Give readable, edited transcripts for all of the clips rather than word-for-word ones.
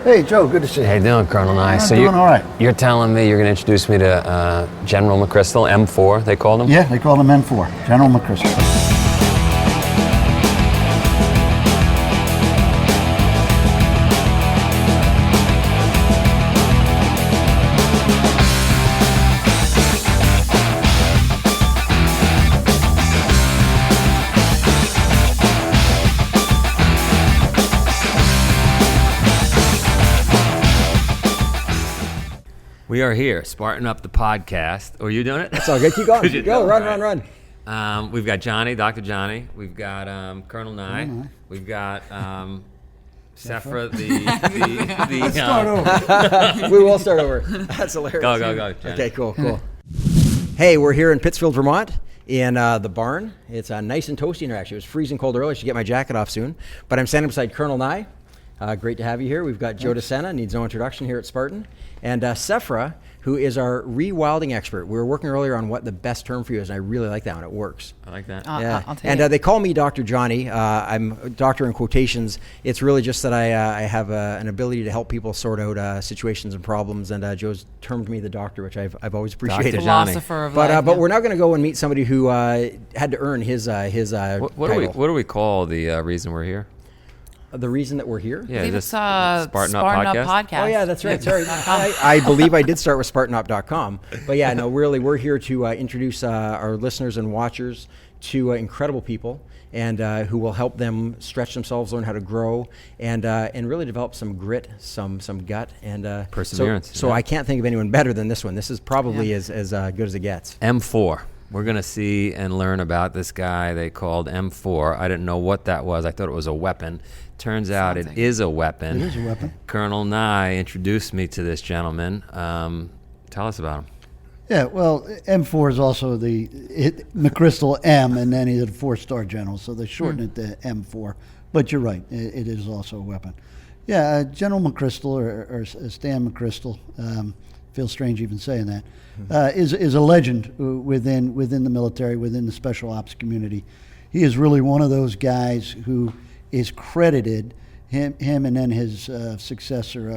Hey, Joe, good to see you. How you doing, Colonel Nye? I'm doing all right. You're telling me you're going to introduce me to General McChrystal, M4, they called him? Yeah, they called him M4, General McChrystal. We are here, Spartan Up the podcast. Are you doing it? That's all good. Keep going. Go, run. We've got Johnny, Dr. Johnny. We've got Colonel Nye. We've got Sephra, Let's start over. We will start over. That's hilarious. Go, Johnny. Okay, cool. Hey, we're here in Pittsfield, Vermont, in the barn. It's nice and toasty in here, actually. It was freezing cold earlier. I should get my jacket off soon. But I'm standing beside Colonel Nye. Great to have you here. We've got Joe DeSena, needs no introduction here at Spartan. And Sephra, who is our rewilding expert. We were working earlier on what the best term for you is, and I really like that one. It works. I like that. Yeah. I'll take and it. they call me Dr. Johnny. I'm doctor in quotations. It's really just that I have an ability to help people sort out situations and problems, and Joe's termed me the doctor, which I've always appreciated. Dr. Johnny. Philosopher of life. But we're now going to go and meet somebody who had to earn his What title. do we call the reason we're here? The reason that we're here? Yeah, I believe is it's this Spartan Up Podcast. Oh, yeah, that's right. Sorry. I believe I did start with SpartanUp.com. But yeah, no, really, we're here to introduce our listeners and watchers to incredible people and who will help them stretch themselves, learn how to grow, and really develop some grit, some gut, and Perseverance. So I can't think of anyone better than this one. This is probably as good as it gets. M4. We're going to see and learn about this guy they called M4. I didn't know what that was. I thought it was a weapon. Turns out it is a weapon. It is a weapon. Colonel Nye introduced me to this gentleman. Tell us about him. Yeah, well, M4 is also McChrystal M, and then he's a 4-star general, so they shorten it to M4. But you're right, it is also a weapon. Yeah, General McChrystal, or Stan McChrystal, feels strange even saying that, is a legend within the military, within the special ops community. He is really one of those guys who is credited, him and then his successor,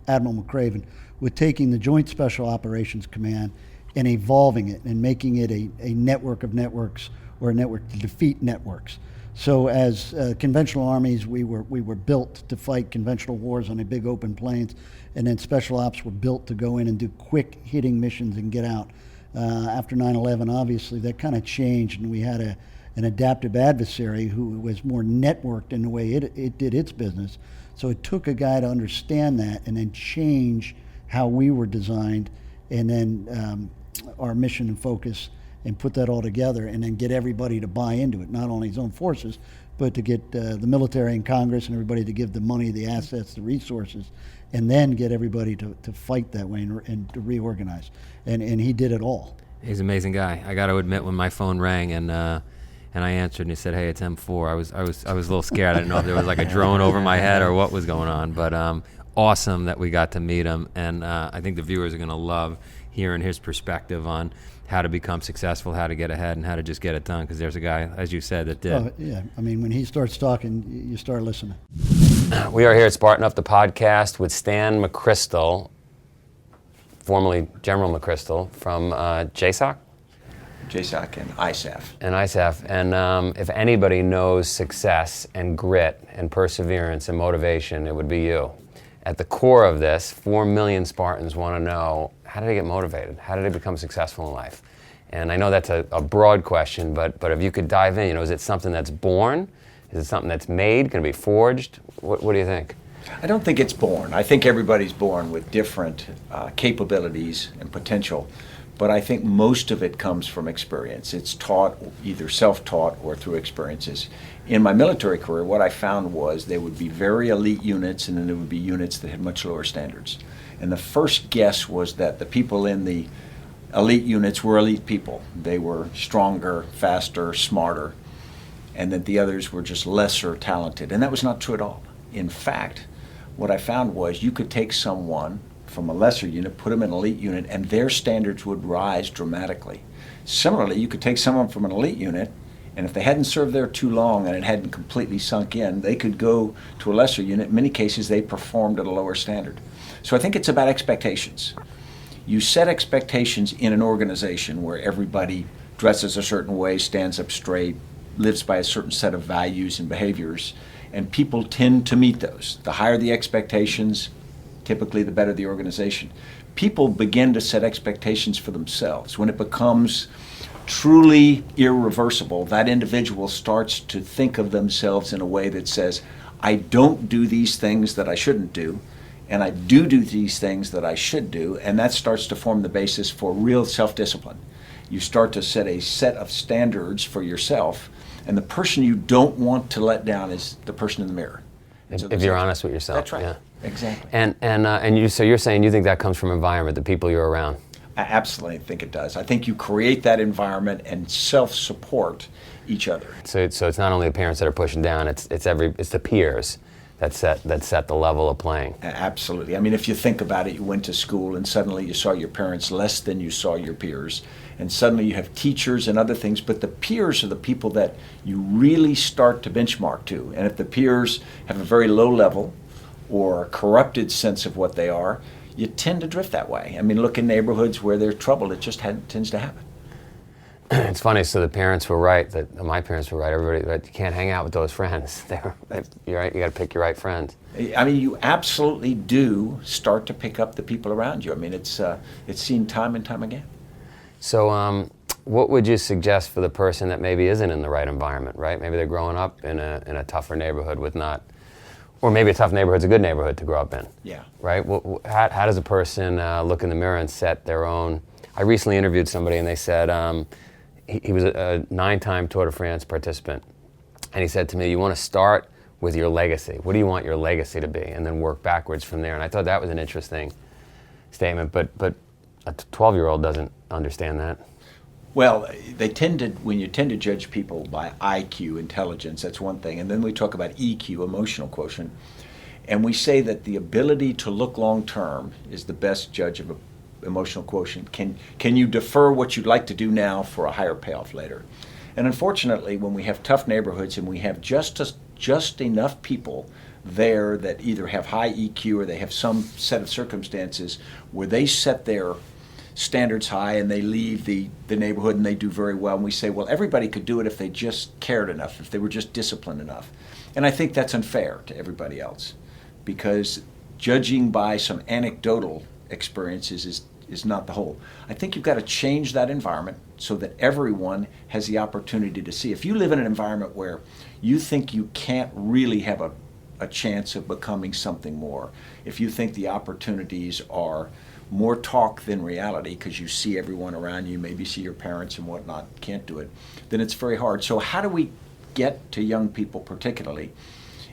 Admiral McCraven, with taking the Joint Special Operations Command and evolving it and making it a network of networks, or a network to defeat networks. So as conventional armies, we were built to fight conventional wars on the big open plains, and then special ops were built to go in and do quick hitting missions and get out. After 9/11, obviously, that kind of changed, and we had an adaptive adversary who was more networked in the way it did its business. So it took a guy to understand that and then change how we were designed, and then our mission and focus, and put that all together, and then get everybody to buy into it, not only his own forces, but to get the military and Congress and everybody to give the money, the assets, the resources, and then get everybody to fight that way and to reorganize. And he did it all. He's an amazing guy. I got to admit, when my phone rang and I answered and he said, "Hey, it's M4," I was a little scared. I didn't know if there was like a drone over my head or what was going on. But awesome that we got to meet him, and I think the viewers are going to love hearing his perspective on how to become successful, how to get ahead, and how to just get it done, because there's a guy, as you said, that did. Oh, yeah, I mean, when he starts talking, you start listening. We are here at Spartan Up the podcast with Stan McChrystal, formerly General McChrystal, from JSOC? JSOC and ISAF. And ISAF. And if anybody knows success and grit and perseverance and motivation, it would be you. At the core of this, 4 million Spartans want to know, how did they get motivated? How did they become successful in life? And I know that's a broad question, but if you could dive in, is it something that's born? Is it something that's made? Can it be forged? What do you think? I don't think it's born. I think everybody's born with different capabilities and potential, but I think most of it comes from experience. It's taught, either self-taught or through experiences. In my military career, what I found was there would be very elite units, and then there would be units that had much lower standards. And the first guess was that the people in the elite units were elite people. They were stronger, faster, smarter, and that the others were just lesser talented. And that was not true at all. In fact, what I found was you could take someone from a lesser unit, put them in an elite unit, and their standards would rise dramatically. Similarly, you could take someone from an elite unit And if they hadn't served there too long and it hadn't completely sunk in, they could go to a lesser unit. In many cases, they performed at a lower standard. So I think it's about expectations. You set expectations in an organization where everybody dresses a certain way, stands up straight, lives by a certain set of values and behaviors, and people tend to meet those. The higher the expectations, typically the better the organization. People begin to set expectations for themselves. When it becomes truly irreversible, that individual starts to think of themselves in a way that says, I don't do these things that I shouldn't do, and I do these things that I should do, and that starts to form the basis for real self-discipline. You start to set a set of standards for yourself, and the person you don't want to let down is the person in the mirror. If you're honest with yourself. That's right. Yeah. Exactly. So you're saying you think that comes from environment, the people you're around. I absolutely think it does. I think you create that environment and self-support each other. So it's not only the parents that are pushing down; it's the peers that set the level of playing. Absolutely. I mean, if you think about it, you went to school and suddenly you saw your parents less than you saw your peers, and suddenly you have teachers and other things, but the peers are the people that you really start to benchmark to. And if the peers have a very low level or a corrupted sense of what they are, you tend to drift that way. I mean, look in neighborhoods where there's trouble, it just tends to happen. It's funny. So the parents were right. My parents were right. Everybody, you can't hang out with those friends. You're right. You got to pick your right friends. I mean, you absolutely do start to pick up the people around you. I mean, it's seen time and time again. So, what would you suggest for the person that maybe isn't in the right environment? Right? Maybe they're growing up in a tougher neighborhood with not. Or maybe a tough neighborhood's a good neighborhood to grow up in. Yeah. Right? How does a person look in the mirror and set their own? I recently interviewed somebody and they said he was a 9-time Tour de France participant. And he said to me, you want to start with your legacy. What do you want your legacy to be? And then work backwards from there. And I thought that was an interesting statement. But a 12-year-old doesn't understand that. Well, when you tend to judge people by IQ, intelligence, that's one thing. And then we talk about EQ, emotional quotient. And we say that the ability to look long term is the best judge of an emotional quotient. Can you defer what you'd like to do now for a higher payoff later? And unfortunately, when we have tough neighborhoods and we have just enough people there that either have high EQ or they have some set of circumstances where they set their standards high and they leave the neighborhood and they do very well, and we say, well, everybody could do it if they just cared enough, if they were just disciplined enough. And I think that's unfair to everybody else, because judging by some anecdotal experiences is not the whole. I think you've got to change that environment so that everyone has the opportunity to see. If you live in an environment where you think you can't really have a chance of becoming something more, if you think the opportunities are more talk than reality because you see everyone around you, maybe see your parents and whatnot, can't do it, then it's very hard. So how do we get to young people particularly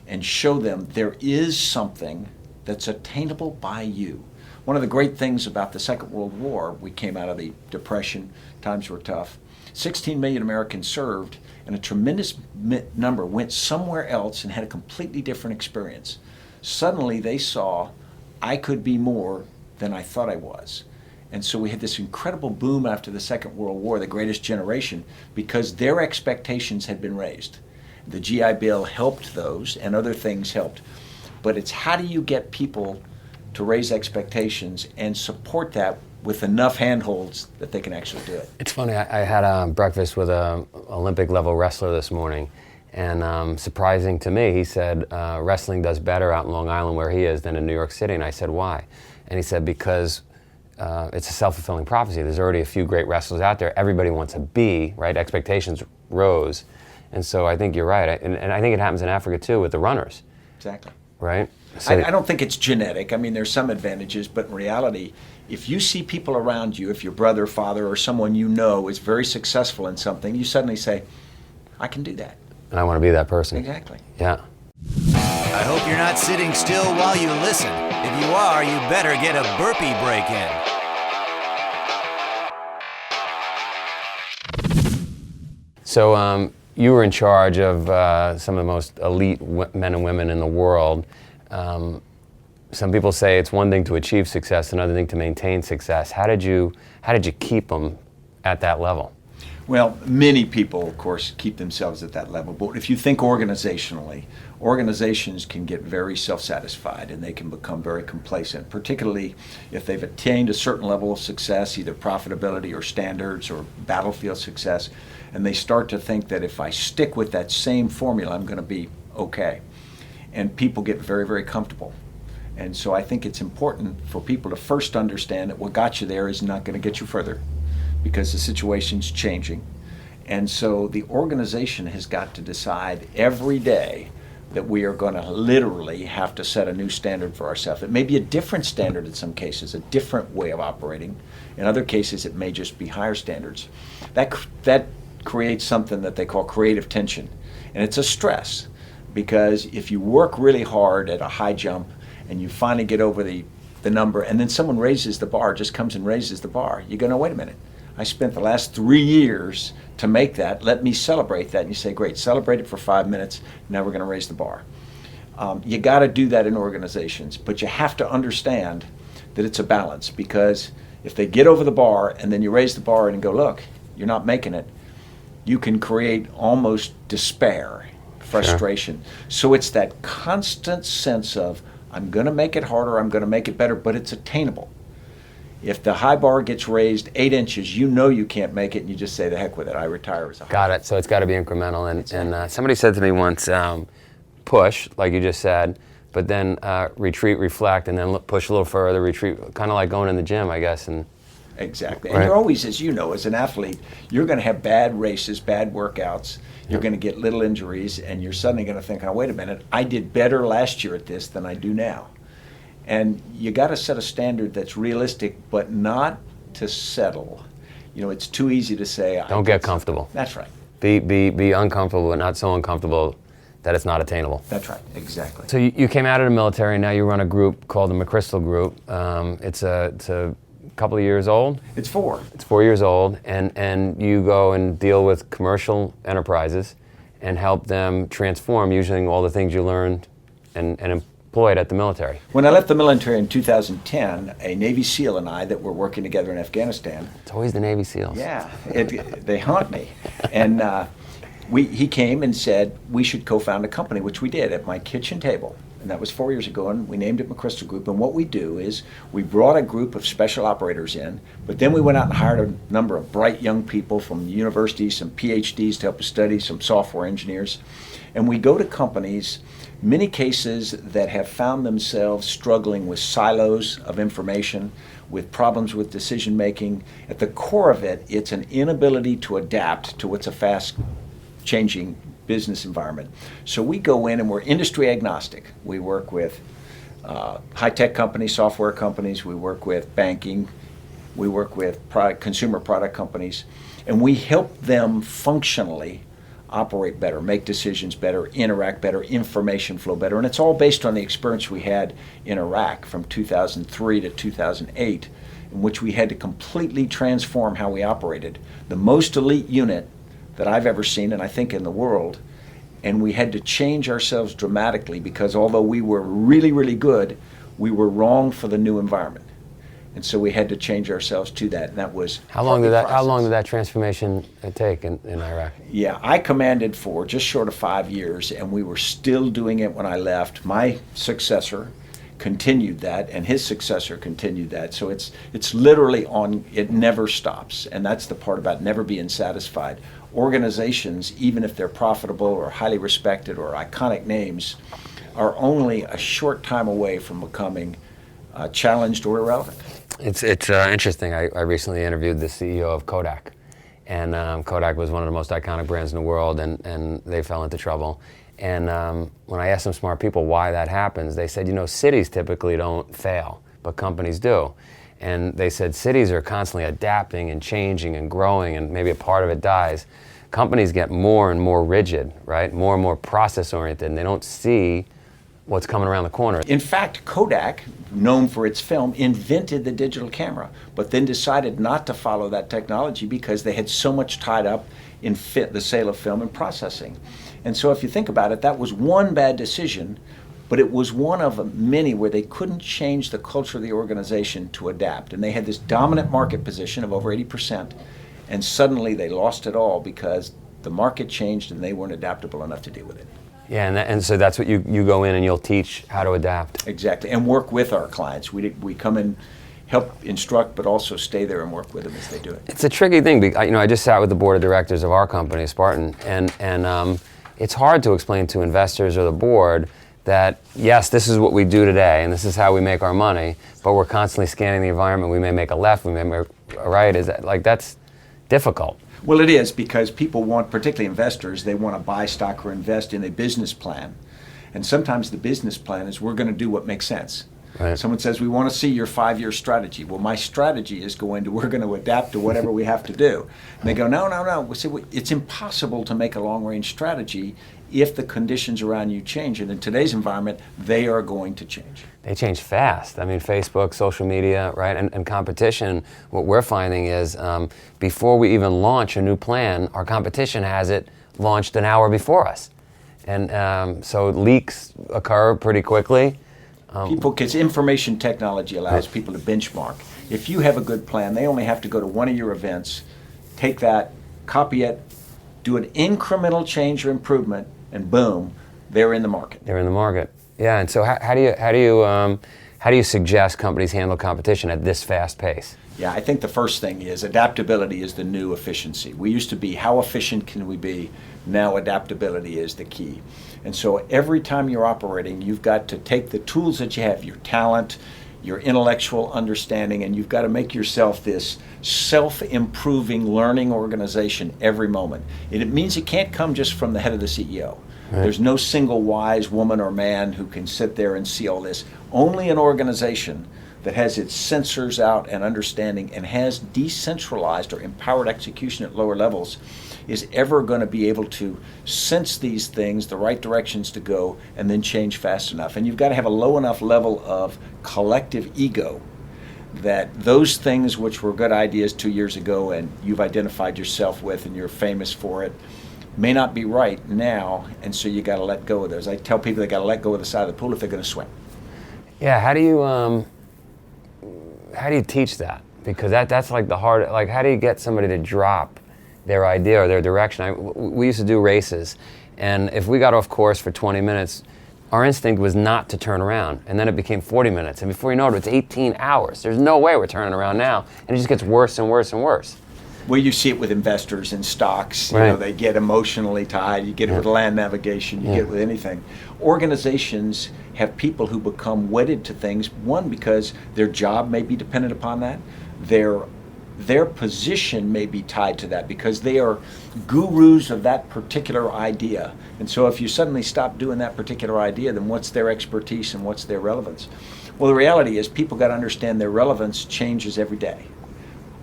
and show them there is something that's attainable by you? One of the great things about the Second World War, we came out of the Depression, times were tough. 16 million Americans served, and a tremendous number went somewhere else and had a completely different experience. Suddenly they saw, I could be more than I thought I was. And so we had this incredible boom after the Second World War, the greatest generation, because their expectations had been raised. The GI Bill helped those, and other things helped. But it's how do you get people to raise expectations and support that with enough handholds that they can actually do it? It's funny, I had breakfast with an Olympic level wrestler this morning, and surprising to me, he said wrestling does better out in Long Island where he is than in New York City. And I said, why? And he said, because it's a self-fulfilling prophecy. There's already a few great wrestlers out there. Everybody wants to be, right? Expectations rose. And so I think you're right. And I think it happens in Africa too with the runners. Exactly. Right? So I don't think it's genetic. I mean, there's some advantages, but in reality, if you see people around you, if your brother, father, or someone you know is very successful in something, you suddenly say, I can do that. and I want to be that person. Exactly. Yeah. I hope you're not sitting still while you listen. If you are, you better get a burpee break in. So you were in charge of some of the most elite men and women in the world. Some people say it's one thing to achieve success, another thing to maintain success. How did you keep them at that level? Well, many people, of course, keep themselves at that level. But if you think organizationally, organizations can get very self-satisfied and they can become very complacent, particularly if they've attained a certain level of success, either profitability or standards or battlefield success, and they start to think that if I stick with that same formula, I'm going to be okay. And people get very, very comfortable. And so I think it's important for people to first understand that what got you there is not going to get you further, because the situation's changing. And so the organization has got to decide every day that we are going to literally have to set a new standard for ourselves. It may be a different standard in some cases, a different way of operating. In other cases, it may just be higher standards. That creates something that they call creative tension. And it's a stress, because if you work really hard at a high jump and you finally get over the number, and then someone raises the bar, just comes and raises the bar, you're going to, wait a minute. I spent the last 3 years to make that. Let me celebrate that. And you say, great, celebrate it for 5 minutes. Now we're going to raise the bar. You got to do that in organizations, but you have to understand that it's a balance, because if they get over the bar and then you raise the bar and go, look, you're not making it, you can create almost despair, frustration. Sure. So it's that constant sense of, I'm going to make it harder, I'm going to make it better, but it's attainable. If the high bar gets raised 8 inches, you know you can't make it, and you just say, the heck with it, I retire as a high. Got it. So it's got to be incremental. And somebody said to me once, push, like you just said, but then retreat, reflect, and then push a little further, retreat, kind of like going in the gym, I guess. And exactly. Right. And you're always, as you know, as an athlete, you're going to have bad races, bad workouts. You're going to get little injuries, and you're suddenly going to think, oh, wait a minute, I did better last year at this than I do now. And you got to set a standard that's realistic, but not to settle. You know, it's too easy to say. Don't get comfortable. That's right. Be uncomfortable, but not so uncomfortable that it's not attainable. That's right. Exactly. So you came out of the military. Now you run a group called the McChrystal Group. It's a couple of years old. It's 4. It's 4 years old, and you go and deal with commercial enterprises and help them transform using all the things you learned and employed at the military. When I left the military in 2010, a Navy SEAL and I that were working together in Afghanistan. It's always the Navy SEALs. Yeah, they haunt me. And he came and said, we should co-found a company, which we did at my kitchen table. And that was 4 years ago, and we named it McChrystal Group. And what we do is we brought a group of special operators in, but then we went out and hired a number of bright young people from universities, some PhDs to help us study, some software engineers. And we go to companies, many cases that have found themselves struggling with silos of information, with problems with decision making. At the core of it, it's an inability to adapt to what's a fast changing business environment. So we go in and we're industry agnostic. We work with high-tech companies, software companies, we work with banking, we work with consumer product companies, and we help them functionally operate better, make decisions better, interact better, information flow better. And it's all based on the experience we had in Iraq from 2003 to 2008, in which we had to completely transform how we operated. The most elite unit that I've ever seen, and I think in the world, and we had to change ourselves dramatically, because although we were really, really good, we were wrong for the new environment. And so we had to change ourselves to that, and that was How long did that transformation take in Iraq? Yeah, I commanded for just short of 5 years, and we were still doing it when I left. My successor continued that, and his successor continued that. So it's literally on, it never stops. And that's the part about never being satisfied. Organizations, even if they're profitable or highly respected or iconic names, are only a short time away from becoming challenged or irrelevant. It's interesting. I recently interviewed the CEO of Kodak, and Kodak was one of the most iconic brands in the world, and they fell into trouble. And when I asked some smart people why that happens, they said, cities typically don't fail, but companies do. And they said cities are constantly adapting and changing and growing, and maybe a part of it dies. Companies get more and more rigid, right? More and more process-oriented, and they don't see what's coming around the corner. In fact, Kodak, known for its film, invented the digital camera, but then decided not to follow that technology because they had so much tied up in the sale of film and processing. And so if you think about it, that was one bad decision, but it was one of many where they couldn't change the culture of the organization to adapt. And they had this dominant market position of over 80%, and suddenly they lost it all because the market changed and they weren't adaptable enough to deal with it. Yeah, and so that's what you go in and you'll teach how to adapt. Exactly, and work with our clients. We come in, help instruct, but also stay there and work with them as they do it. It's a tricky thing. I just sat with the board of directors of our company, Spartan, and it's hard to explain to investors or the board that, yes, this is what we do today, and this is how we make our money, but we're constantly scanning the environment. We may make a left, we may make a right. That's difficult. Well, it is, because people want, particularly investors, they want to buy stock or invest in a business plan. And sometimes the business plan is, we're going to do what makes sense. Right. Someone says, we want to see your 5-year strategy. Well, my strategy is we're going to adapt to whatever we have to do. And they go, no. We say, it's impossible to make a long-range strategy if the conditions around you change. And in today's environment, they are going to change. They change fast. I mean, Facebook, social media, right, and competition, what we're finding is before we even launch a new plan, our competition has it launched an hour before us. And so leaks occur pretty quickly. Because information technology allows people to benchmark. If you have a good plan, they only have to go to one of your events, take that, copy it, do an incremental change or improvement, and boom, they're in the market. They're in the market. Yeah, and so how do you suggest companies handle competition at this fast pace? Yeah, I think the first thing is adaptability is the new efficiency. We used to be, how efficient can we be? Now adaptability is the key. And so every time you're operating, you've got to take the tools that you have, your talent, your intellectual understanding, and you've got to make yourself this self-improving learning organization every moment. And it means it can't come just from the head of the CEO. Right. There's no single wise woman or man who can sit there and see all this. Only an organization that has its sensors out and understanding and has decentralized or empowered execution at lower levels is ever going to be able to sense these things, the right directions to go, and then change fast enough. And you've got to have a low enough level of collective ego that those things which were good ideas 2 years ago and you've identified yourself with and you're famous for it may not be right now, and so you got to let go of those. I tell people they got to let go of the side of the pool if they're going to swim. Yeah, how do you teach that? Because that's like the hard, like how do you get somebody to drop their idea or their direction? We used to do races, and if we got off course for 20 minutes, our instinct was not to turn around, and then it became 40 minutes, and before you know it, it's 18 hours. There's no way we're turning around now, and it just gets worse and worse and worse. Well, you see it with investors in stocks. Right. You know, they get emotionally tied. You get it with land navigation. You get it with anything. Organizations have people who become wedded to things. One, because their job may be dependent upon that. Their position may be tied to that because they are gurus of that particular idea. And so if you suddenly stop doing that particular idea, then what's their expertise and what's their relevance? Well, the reality is people got to understand their relevance changes every day.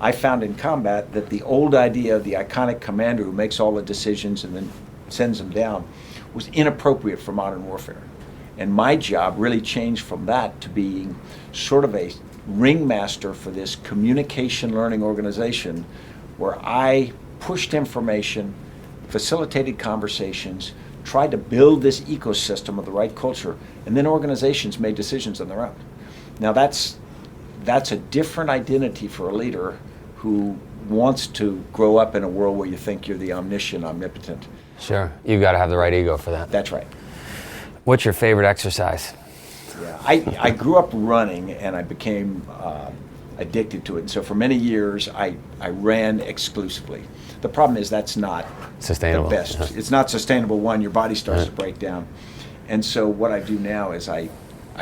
I found in combat that the old idea of the iconic commander who makes all the decisions and then sends them down was inappropriate for modern warfare. And my job really changed from that to being sort of a ringmaster for this communication learning organization where I pushed information, facilitated conversations, tried to build this ecosystem of the right culture, and then organizations made decisions on their own. Now that's a different identity for a leader who wants to grow up in a world where you think you're the omniscient, omnipotent. Sure, you've got to have the right ego for that. That's right. What's your favorite exercise? Yeah, I grew up running and I became addicted to it. And so for many years I ran exclusively. The problem is that's not sustainable. The best. It's not sustainable. One, your body starts to break down. And so what I do now is I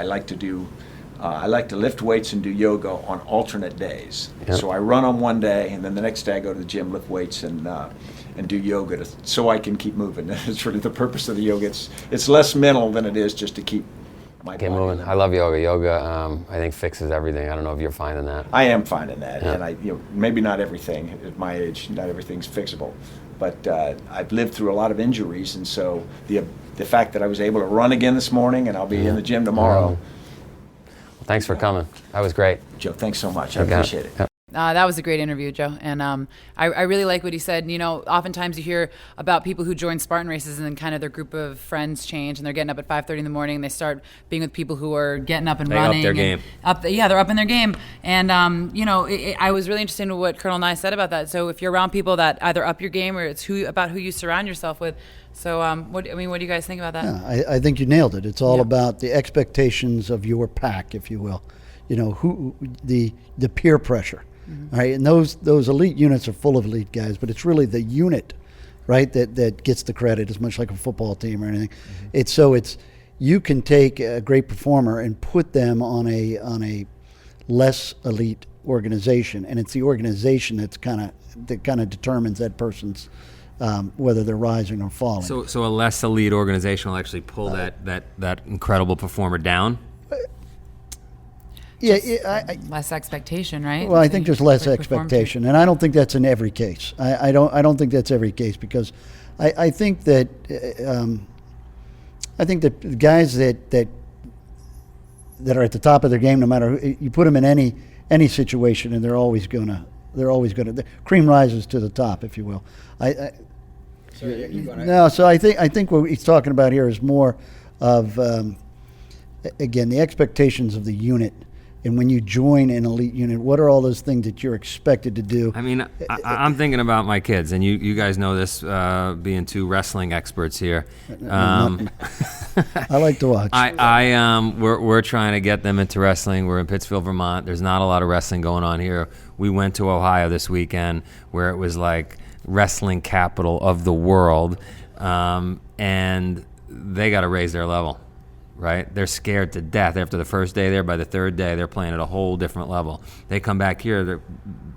like to lift weights and do yoga on alternate days. Yep. So I run on one day, and then the next day I go to the gym, lift weights, and do yoga so I can keep moving. That's really the purpose of the yoga. It's less mental than it is just to keep my body moving. I love yoga. Yoga, I think, fixes everything. I don't know if you're finding that. I am finding that, yeah. And maybe not everything at my age. Not everything's fixable, but I've lived through a lot of injuries, and so the fact that I was able to run again this morning, and I'll be in the gym tomorrow. Thanks for coming. That was great. Joe, thanks so much. I appreciate it. That was a great interview, Joe. And I really like what he said. You know, oftentimes you hear about people who join Spartan races and then kind of their group of friends change and they're getting up at 5:30 in the morning and they start being with people who are getting up and They up running. their and game. They're up in their game. And, you know, I was really interested in what Colonel Nye said about that. So if you're around people that either up your game or it's about who you surround yourself with. So, what do you guys think about that? Yeah, I think you nailed it. It's all Yeah. about the expectations of your pack, if you will. You know, the peer pressure, right? And those elite units are full of elite guys, but it's really the unit, right, that gets the credit, as much like a football team or anything. It's you can take a great performer and put them on a less elite organization, and it's the organization that kind of determines that person's whether they're rising or falling. So a less elite organization will actually pull that incredible performer down. Less expectation, right? Well, I think there's less Like perform- expectation, and I don't think that's in every case. I don't think that's every case because I think that the guys that are at the top of their game, no matter who, you put them in any situation, and they're always gonna the cream rises to the top, if you will. No, so I think what he's talking about here is more of again the expectations of the unit. And when you join an elite unit, what are all those things that you're expected to do? I mean, I'm thinking about my kids, and you guys know this, being two wrestling experts here. I like to watch. We're trying to get them into wrestling. We're in Pittsfield, Vermont. There's not a lot of wrestling going on here. We went to Ohio this weekend, where it was like wrestling capital of the world, and they got to raise their level. Right? They're scared to death after the first day there. By the third day, they're playing at a whole different level. They come back here,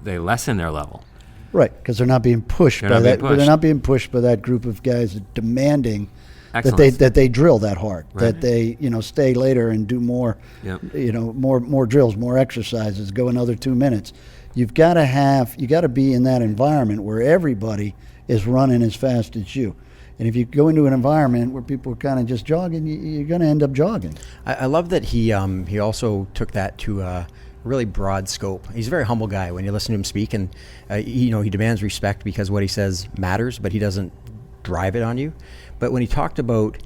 they lessen their level. Right, because they're not being pushed They're not being pushed. by that group of guys demanding Excellence. that they drill that hard, Right. that they stay later and do more, Yep. more drills, more exercises, go another 2 minutes. You got to be in that environment where everybody is running as fast as you. And if you go into an environment where people are kind of just jogging, you're going to end up jogging. I love that he also took that to a really broad scope. He's a very humble guy when you listen to him speak, and he demands respect because what he says matters, but he doesn't drive it on you. But when he talked about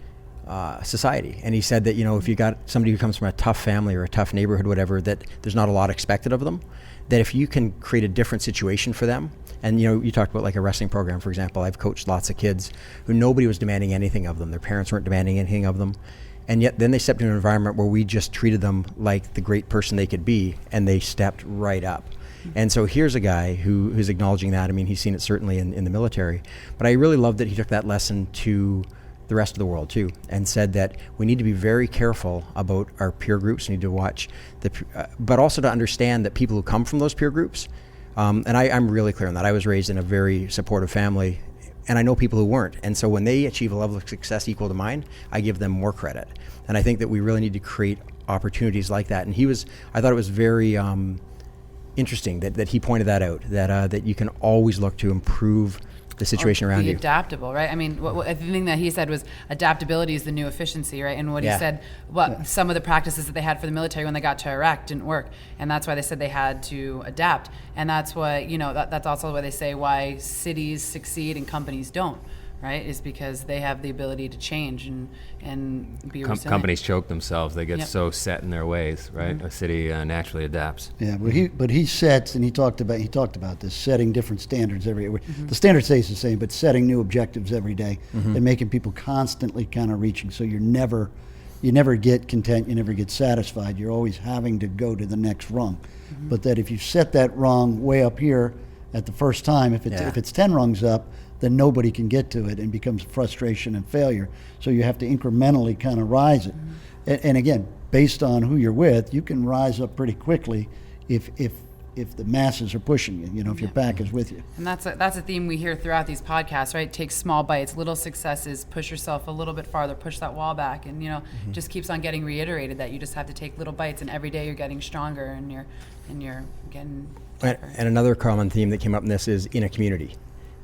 society, and he said that if you got somebody who comes from a tough family or a tough neighborhood, whatever, that there's not a lot expected of them, that if you can create a different situation for them. And you talked about like a wrestling program, for example. I've coached lots of kids who nobody was demanding anything of them. Their parents weren't demanding anything of them. And yet then they stepped into an environment where we just treated them like the great person they could be, and they stepped right up. And so here's a guy who's acknowledging that. I mean, he's seen it certainly in the military. But I really love that he took that lesson to the rest of the world too, and said that we need to be very careful about our peer groups. We need to watch but also to understand that people who come from those peer groups, and I'm really clear on that. I was raised in a very supportive family, and I know people who weren't. And so when they achieve a level of success equal to mine, I give them more credit. And I think that we really need to create opportunities like that. And I thought it was very interesting that he pointed that out, that you can always look to improve the situation around be you. adaptable, right? I mean, the thing that he said was adaptability is the new efficiency, right? And what he said, some of the practices that they had for the military when they got to Iraq didn't work, and that's why they said they had to adapt. And that's why, that's also why they say why cities succeed and companies don't, right? Is because they have the ability to change and be resilient. Companies choke themselves. They get Yep. so set in their ways, right? A city naturally adapts. Yeah, but he sets, and he talked about this, setting different standards every. The standard stays the same, but setting new objectives every day and making people constantly kind of reaching. So you never get content, you never get satisfied. You're always having to go to the next rung. But that if you set that rung way up here at the first time, if it's 10 rungs up, then nobody can get to it and becomes frustration and failure. So you have to incrementally kind of rise it. And again, based on who you're with, you can rise up pretty quickly if the masses are pushing you, if your pack is with you. And that's a theme we hear throughout these podcasts, right? Take small bites, little successes, push yourself a little bit farther, push that wall back, and just keeps on getting reiterated that you just have to take little bites, and every day you're getting stronger, and you're getting tougher. And another common theme that came up in this is in a community.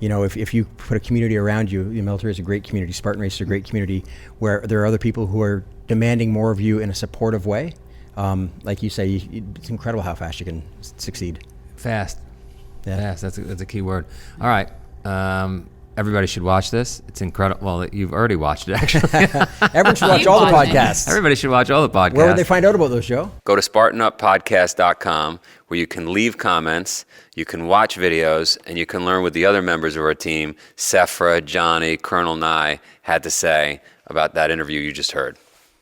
If you put a community around you, the military is a great community, Spartan Race is a great community, where there are other people who are demanding more of you in a supportive way. Like you say, it's incredible how fast you can succeed. Fast. Yeah. Fast. That's a key word. All right. Everybody should watch this. It's incredible. Well, you've already watched it, actually. Everyone should watch all the watching. podcasts. Everybody should watch all the podcasts. Where would they find out about those, Joe? Go to SpartanUpPodcast.com, where you can leave comments, you can watch videos, and you can learn what the other members of our team, Sephra, Johnny, Colonel Nye, had to say about that interview you just heard.